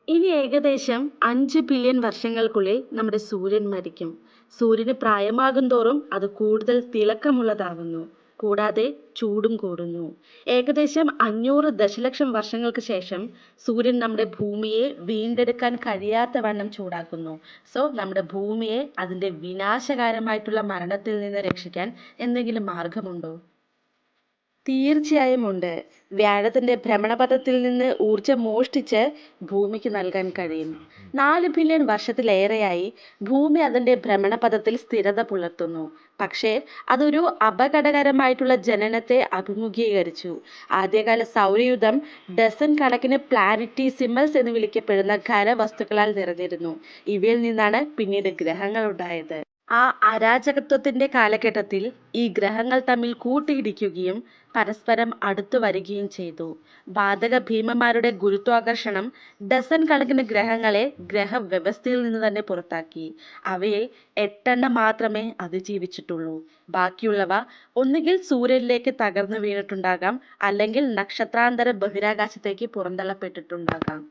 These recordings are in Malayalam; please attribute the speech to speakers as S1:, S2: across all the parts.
S1: ഇനി ഏകദേശം 5 ബില്യൺ വർഷങ്ങൾക്കുള്ളിൽ നമ്മുടെ സൂര്യൻ മരിക്കും. സൂര്യന് പ്രായമാകും തോറും അത് കൂടുതൽ തിളക്കമുള്ളതാകുന്നു. കൂടാതെ ചൂടും കൂടുന്നു. ഏകദേശം 500 ദശലക്ഷം വർഷങ്ങൾക്ക് ശേഷം സൂര്യൻ നമ്മുടെ ഭൂമിയെ വീണ്ടെടുക്കാൻ കഴിയാത്ത വണ്ണം ചൂടാക്കുന്നു. നമ്മുടെ ഭൂമിയെ അതിന്റെ വിനാശകരമായിട്ടുള്ള മരണത്തിൽ നിന്ന് രക്ഷിക്കാൻ എന്തെങ്കിലും മാർഗമുണ്ടോ? തീർച്ചയായും ഉണ്ട്. വ്യാഴത്തിന്റെ ഭ്രമണപഥത്തിൽ നിന്ന് ഊർജം മോഷ്ടിച്ച് ഭൂമിക്ക് നൽകാൻ കഴിയും. 4 ബില്യൺ വർഷത്തിലേറെയായി ഭൂമി അതിന്റെ ഭ്രമണപഥത്തിൽ സ്ഥിരത പുലർത്തുന്നു. പക്ഷേ അതൊരു അപകടകരമായിട്ടുള്ള ജനനത്തെ അഭിമുഖീകരിച്ചു. ആദ്യകാല സൗരയൂഥം ഡസൻ കണക്കിന് പ്ലാനറ്റിസിമൽസ് എന്ന് വിളിക്കപ്പെടുന്ന ഖരവസ്തുക്കളാൽ നിറഞ്ഞിരുന്നു. ഇവയിൽ നിന്നാണ് പിന്നീട് ഗ്രഹങ്ങൾ ഉണ്ടായത്. ആ അരാജകത്വത്തിന്റെ കാലഘട്ടത്തിൽ ഈ ഗ്രഹങ്ങൾ തമ്മിൽ കൂട്ടിയിടിക്കുകയും പരസ്പരം അടുത്തു വരികയും ചെയ്തു. വാതക ഭീമന്മാരുടെ ഗുരുത്വാകർഷണം ഡസൻ കണക്കിന് ഗ്രഹങ്ങളെ ഗ്രഹവ്യവസ്ഥയിൽ നിന്ന് തന്നെ പുറത്താക്കി. അവയിൽ 8 മാത്രമേ അതിജീവിച്ചിട്ടുള്ളൂ. ബാക്കിയുള്ളവ ഒന്നുകിൽ സൂര്യനിലേക്ക് തകർന്നു വീണിട്ടുണ്ടാകാം, അല്ലെങ്കിൽ നക്ഷത്രാന്തര ബഹിരാകാശത്തേക്ക് പുറന്തള്ളപ്പെട്ടിട്ടുണ്ടാകാം.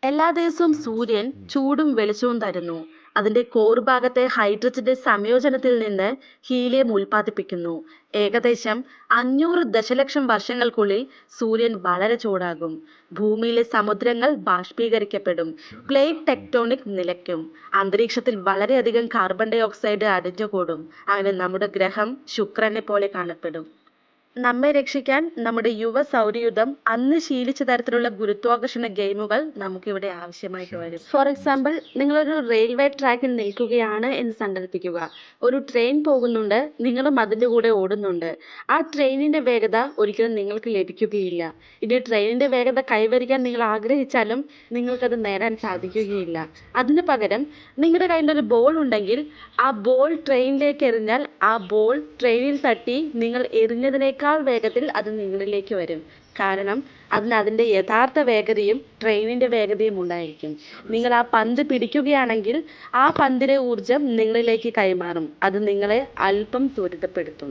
S1: എല്ലാ ദിവസവും സൂര്യൻ ചൂടും വെളിച്ചവും തരുന്നു. അതിന്റെ കോർ ഭാഗത്തെ ഹൈഡ്രജന്റെ സംയോജനത്തിൽ നിന്ന് ഹീലിയം ഉൽപ്പാദിപ്പിക്കുന്നു. ഏകദേശം 500 ദശലക്ഷം വർഷങ്ങൾക്കുള്ളിൽ സൂര്യൻ വളരെ ചൂടാകും. ഭൂമിയിലെ സമുദ്രങ്ങൾ ബാഷ്പീകരിക്കപ്പെടും. പ്ലേറ്റ് ടെക്ടോണിക് നിലയ്ക്കും. അന്തരീക്ഷത്തിൽ വളരെയധികം കാർബൺ ഡൈ ഓക്സൈഡ് അടിഞ്ഞുകൂടും. അങ്ങനെ നമ്മുടെ ഗ്രഹം ശുക്രനെ പോലെ കാണപ്പെടും. നമ്മെ രക്ഷിക്കാൻ നമ്മുടെ യുവ സൗരയൂഥം അന്ന് ശീലിച്ച തരത്തിലുള്ള ഗുരുത്വാകർഷണ ഗെയിമുകൾ നമുക്കിവിടെ ആവശ്യമായിട്ട് വരും. ഫോർ എക്സാമ്പിൾ, നിങ്ങളൊരു റെയിൽവേ ട്രാക്കിൽ നിൽക്കുകയാണ് എന്ന് സങ്കല്പിക്കുക. ഒരു ട്രെയിൻ പോകുന്നുണ്ട്, നിങ്ങളും അതിൻ്റെ കൂടെ ഓടുന്നുണ്ട്. ആ ട്രെയിനിന്റെ വേഗത ഒരിക്കലും നിങ്ങൾക്ക് ലഭിക്കുകയില്ല. ഇനി ട്രെയിനിന്റെ വേഗത കൈവരിക്കാൻ നിങ്ങൾ ആഗ്രഹിച്ചാലും നിങ്ങൾക്കത് നേടാൻ സാധിക്കുകയില്ല. അതിനു പകരം നിങ്ങളുടെ കയ്യിൽ ഒരു ബോൾ ഉണ്ടെങ്കിൽ ആ ബോൾ ട്രെയിനിലേക്ക് എറിഞ്ഞാൽ ആ ബോൾ ട്രെയിനിൽ തട്ടി നിങ്ങൾ എറിഞ്ഞതിനേക്കാൾ വേഗത്തിൽ അത് നിങ്ങളിലേക്ക് വരും. കാരണം അതിന് അതിന്റെ യഥാർത്ഥ വേഗതയും ട്രെയിനിന്റെ വേഗതയും ഉണ്ടായിരിക്കും. നിങ്ങൾ ആ പന്ത് പിടിക്കുകയാണെങ്കിൽ ആ പന്തിലെ ഊർജം നിങ്ങളിലേക്ക് കൈമാറും. അത് നിങ്ങളെ അല്പം ത്വരിതപ്പെടുത്തും.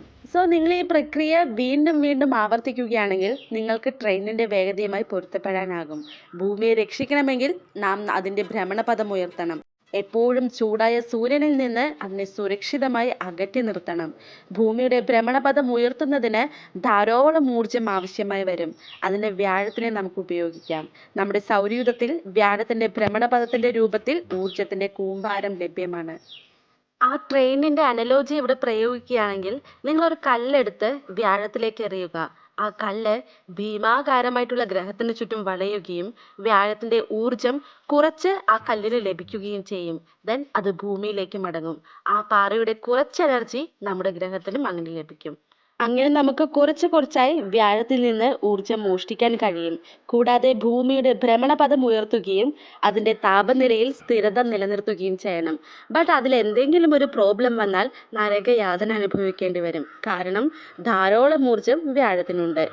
S1: നിങ്ങൾ ഈ പ്രക്രിയ വീണ്ടും വീണ്ടും ആവർത്തിക്കുകയാണെങ്കിൽ നിങ്ങൾക്ക് ട്രെയിനിന്റെ വേഗതയുമായി പൊരുത്തപ്പെടാനാകും. ഭൂമിയെ രക്ഷിക്കണമെങ്കിൽ നാം അതിന്റെ ഭ്രമണപഥം ഉയർത്തണം. എപ്പോഴും ചൂടായ സൂര്യനിൽ നിന്ന് അതിനെ സുരക്ഷിതമായി അകറ്റി നിർത്തണം. ഭൂമിയുടെ ഭ്രമണപഥം ഉയർത്തുന്നതിന് ധാരാളം ഊർജം ആവശ്യമായി വരും. അതിന് വ്യാഴത്തിനെ നമുക്ക് ഉപയോഗിക്കാം. നമ്മുടെ സൗരയൂഥത്തിൽ വ്യാഴത്തിന്റെ ഭ്രമണപഥത്തിന്റെ രൂപത്തിൽ ഊർജത്തിന്റെ കൂമ്പാരം ലഭ്യമാണ്. ആ ട്രെയിനിന്റെ അനലോജി ഇവിടെ പ്രയോഗിക്കുകയാണെങ്കിൽ നിങ്ങൾ ഒരു കല്ലെടുത്ത് വ്യാഴത്തിലേക്ക് എറിയുക. ആ കല്ല് ഭീമാകാരമായിട്ടുള്ള ഗ്രഹത്തിന് ചുറ്റും വളയുകയും വ്യാഴത്തിന്റെ ഊർജം കുറച്ച് ആ കല്ലിന് ലഭിക്കുകയും ചെയ്യും. ദെൻ അത് ഭൂമിയിലേക്ക് മടങ്ങും. ആ പാറയുടെ കുറച്ച് എനർജി നമ്മുടെ ഗ്രഹത്തിനും അങ്ങനെ ലഭിക്കും. അങ്ങനെ നമുക്ക് കുറച്ച് കുറച്ചായി വ്യാഴത്തിൽ നിന്ന് ഊർജം മോഷ്ടിക്കാൻ കഴിയും. കൂടാതെ ഭൂമിയുടെ ഭ്രമണപഥം ഉയർത്തുകയും അതിന്റെ താപനിലയിൽ സ്ഥിരത നിലനിർത്തുകയും ചെയ്യണം. ബട്ട് അതിൽ എന്തെങ്കിലും ഒരു പ്രോബ്ലം വന്നാൽ നരകയാതന അനുഭവിക്കേണ്ടി വരും. കാരണം ധാരാളം ഊർജം വ്യാഴത്തിനുണ്ട്.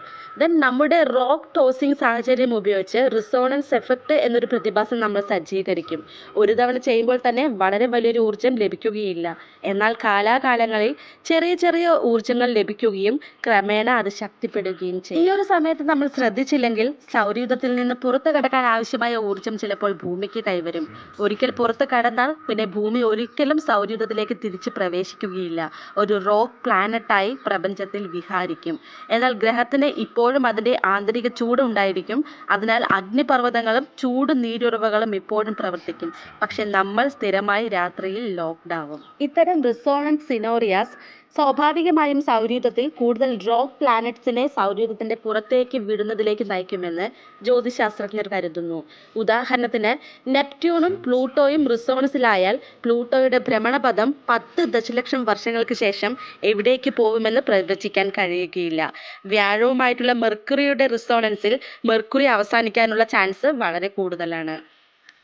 S1: ദെൻ നമ്മുടെ റോക്ക് ടോസിങ് സാഹചര്യം ഉപയോഗിച്ച് റിസോണൻസ് എഫക്റ്റ് എന്നൊരു പ്രതിഭാസം നമ്മൾ സജ്ജീകരിക്കും. ഒരു തവണ ചെയ്യുമ്പോൾ തന്നെ വളരെ വലിയൊരു ഊർജം ലഭിക്കുകയില്ല. എന്നാൽ കാലാകാലങ്ങളിൽ ചെറിയ ചെറിയ ഊർജങ്ങൾ ലഭിക്കുകയും ക്രമേണ അത് ശക്തിപ്പെടുകയും ചെയ്യും. ഈ ഒരു സമയത്ത് നമ്മൾ ശ്രദ്ധിച്ചില്ലെങ്കിൽ സൗരയൂഥത്തിൽ നിന്ന് പുറത്തു കടക്കാൻ ആവശ്യമായ ഊർജം ചിലപ്പോൾ ഭൂമിക്ക് കൈവരും. ഒരിക്കൽ പുറത്തു കടന്നാൽ പിന്നെ ഭൂമി ഒരിക്കലും സൗരയൂഥത്തിലേക്ക് തിരിച്ച് പ്രവേശിക്കുകയില്ല. ഒരു റോക്ക് പ്ലാനറ്റായി പ്രപഞ്ചത്തിൽ വിഹാരിക്കും. എന്നാൽ ഗ്രഹത്തിന് ഇപ്പോഴും അതിന്റെ ആന്തരിക ചൂട് ഉണ്ടായിരിക്കും. അതിനാൽ അഗ്നിപർവ്വതങ്ങളും ചൂട് നീരുറവകളും ഇപ്പോഴും പ്രവർത്തിക്കും. പക്ഷെ നമ്മൾ സ്ഥിരമായി രാത്രിയിൽ ലോക്ക്ഡ് ആവും. ഇത്തരം റിസോണൻസ് സിനോറിയാസ് സ്വാഭാവികമായും സൗരയൂഥത്തിൽ കൂടുതൽ റോക്ക് പ്ലാനറ്റ്സിനെ സൗരയൂഥത്തിന്റെ പുറത്തേക്ക് വിടുന്നതിലേക്ക് നയിക്കുമെന്ന് ജ്യോതിശാസ്ത്രജ്ഞർ കരുതുന്നു. ഉദാഹരണത്തിന് നെപ്റ്റ്യൂണും പ്ലൂട്ടോയും റിസോണൻസിലായാൽ പ്ലൂട്ടോയുടെ ഭ്രമണപഥം 10 ദശലക്ഷം വർഷങ്ങൾക്ക് ശേഷം എവിടേക്ക് പോകുമെന്ന് പ്രവചിക്കാൻ കഴിയുകയില്ല. വ്യാഴവുമായിട്ടുള്ള മെർക്കുറിയുടെ റിസോണൻസിൽ മെർക്കുറി അവസാനിക്കാനുള്ള ചാൻസ് വളരെ കൂടുതലാണ്.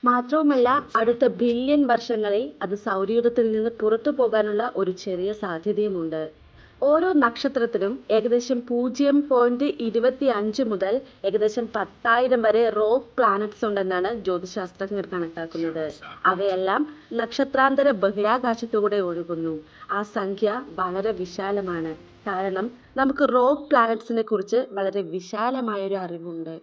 S1: മാത്രവുമല്ല അടുത്ത ബില്യൺ വർഷങ്ങളിൽ അത് സൗരയൂഥത്തിൽ നിന്ന് പുറത്തു പോകാനുള്ള ഒരു ചെറിയ സാധ്യതയുമുണ്ട്. ഓരോ നക്ഷത്രത്തിലും ഏകദേശം 0.25 മുതൽ ഏകദേശം 10,000 വരെ റോക്ക് പ്ലാനറ്റ്സ് ഉണ്ടെന്നാണ് ജ്യോതിശാസ്ത്രജ്ഞർ കണക്കാക്കുന്നത്. അവയെല്ലാം നക്ഷത്രാന്തര ബഹിരാകാശത്തൂടെ ഒഴുകുന്നു. ആ സംഖ്യ വളരെ വിശാലമാണ്. കാരണം നമുക്ക് റോക്ക് പ്ലാനറ്റ്സിനെ കുറിച്ച് വളരെ വിശാലമായൊരു അറിവുണ്ട്.